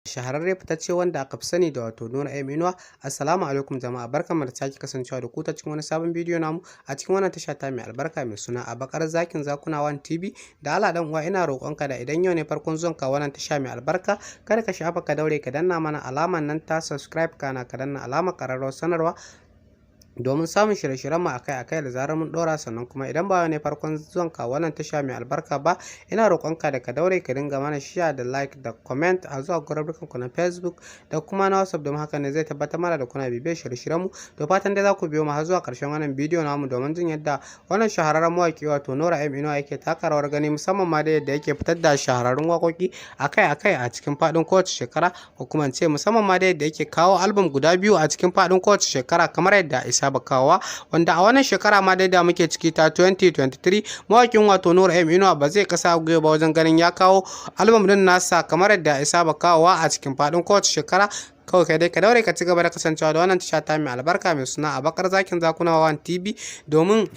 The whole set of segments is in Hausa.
shahararre fitacce wanda aka fi sani da wato Nura M Inuwa. Assalamu alaikum jama'a, barkanmu da sake kasancewa da ku ta cikin wani sabon bidiyo namu a cikin wannan tasha ta mai albarka mai suna Abakar Zakin Zakuna One TV. Da Allah dan uwa ina roƙonka da idan yau ne farkon zuwan ka wannan tasha mai albarka, kada ka shafa ka daure ka danna mana alaman nan ta subscribe kana ka danna alamar ƙararrawar sanarwa domin samun shirye-shiryen mu akai-akai da zarar mun dora. Sannan kuma idan ba ne farkon zuwan ka wannan tasha mai albarka ba, ina roƙonka da ka daure ka dinga mana share da like da comment a zuwa gururrukan ku na Facebook da kuma na WhatsApp, domin haka ne zai tabbatar mana da kuna bibiyar shirye-shiryen mu. Da fatan dai za ku biyo mu har zuwa ƙarshen wannan bidiyo namu domin jin yadda wannan shahararren mawaki wato Nura M Inuwa yake taka rawar gani, musamman ma da yadda yake fitar da shahararrun waƙoƙi akai-akai a cikin faɗin kowace shekara, ko kuma ce musamman ma da yadda yake kawo album guda biyu a cikin faɗin kowace shekara kamar yadda isa bakawa, wanda a wannan shekara ma dai da muke ciki ta 2023 mawakin wato Nura M Inuwa ba zai kasa gwiwa ba wajen ganin ya kawo album din nasa kamar yadda isa bakawa a cikin faɗin kowace shekara. Kawai kai dai ka daure ka ci gaba da kasancewa da wannan tasha ta mai albarka mai suna Abakar Zakin Zakuna One TV domin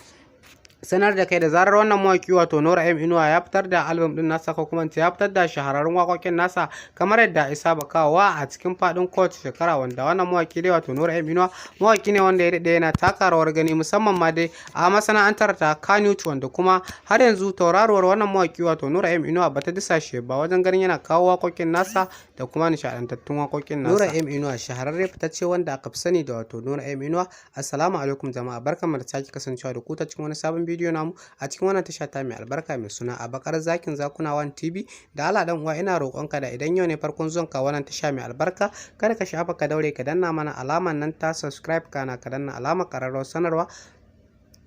sanar da kai da zarar wannan mawaki wato Nura M Inuwa ya fitar da album din nasa, ko kuma ya fitar da shahararrun waƙoƙin nasa kamar yadda isa bakawa a cikin faɗin kowace shekara. Wanda wannan mawaki dai wato Nura M Inuwa mawaki ne wanda ya daɗe yana taka rawar gani, musamman ma dai a masana'antar ta Kannywood, wanda kuma har yanzu tauraruwar wannan mawaki wato Nura M Inuwa bata disashe ba wajen ganin yana kawo waƙoƙin nasa da kuma nishaɗantattun waƙoƙin nasa. Nura M Inuwa shahararre fitacce wanda aka fi sani da wato Nura M Inuwa. Assalamu alaikum jama'a, barkanmu da sake kasancewa da ku ta cikin wani sabon bidiyo namu a cikin wannan tasha ta mai albarka mai suna Abakar Zakin Zakuna One TV. Da Allah dan uwa ina roƙonka da idan yau ne farkon zuwan ka wannan tasha mai albarka, kada ka shafa ka daure ka danna mana alaman nan ta subscribe kana ka danna alamar ƙararrawar sanarwa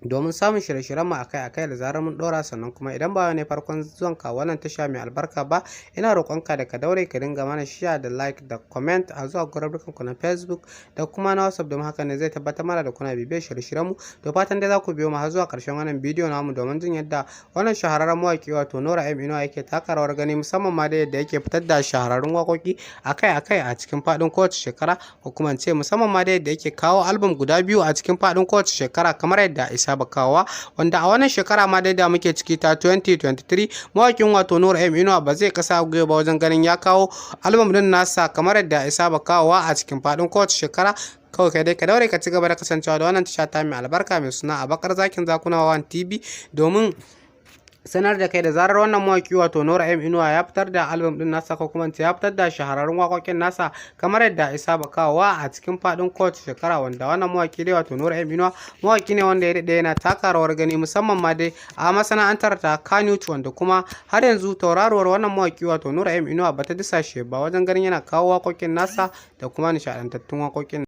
domin samun shirye-shiryen mu akai-akai da zarar mun dora. Sannan kuma idan ba ne farkon zuwan ka wannan tasha mai albarka ba, ina roƙonka da ka daure ka dinga mana share da like da comment a zuwa gururrukan ku na Facebook da kuma na WhatsApp, domin haka ne zai tabbatar mana da kuna bibiyar shirye-shiryen mu. Da fatan dai za ku biyo mu har zuwa ƙarshen wannan bidiyo namu domin jin yadda wannan shahararren mawaki wato Nura M Inuwa yake taka rawar gani, musamman ma da yadda yake fitar da shahararrun waƙoƙi akai-akai a cikin faɗin kowace shekara, ko kuma ce musamman ma da yadda yake kawo album guda biyu a cikin faɗin kowace shekara kamar yadda isa bakawa, wanda a wannan shekara ma dai da muke ciki ta 2023 mawakin wato Nura M Inuwa ba zai kasa gwiwa ba wajen ganin ya kawo album din nasa kamar yadda isa bakawa a cikin faɗin kowace shekara. Kawai kai dai ka daure ka ci gaba da kasancewa da wannan tasha ta mai albarka mai suna Abakar Zakin Zakuna One TV domin sanar da kai da zarar wannan mawaki wato Nura M Inuwa ya fitar da album din nasa, ko kuma ya fitar da shahararrun waƙoƙin nasa kamar yadda isa bakawa a cikin faɗin kowace shekara. Wanda wannan mawaki dai wato Nura M Inuwa mawaki ne wanda ya daɗe yana taka rawar gani, musamman ma dai a masana'antar ta Kannywood, wanda kuma har yanzu tauraruwar wannan mawaki wato Nura M Inuwa bata disashe ba wajen ganin yana kawo waƙoƙin nasa da kuma nishaɗantattun waƙoƙin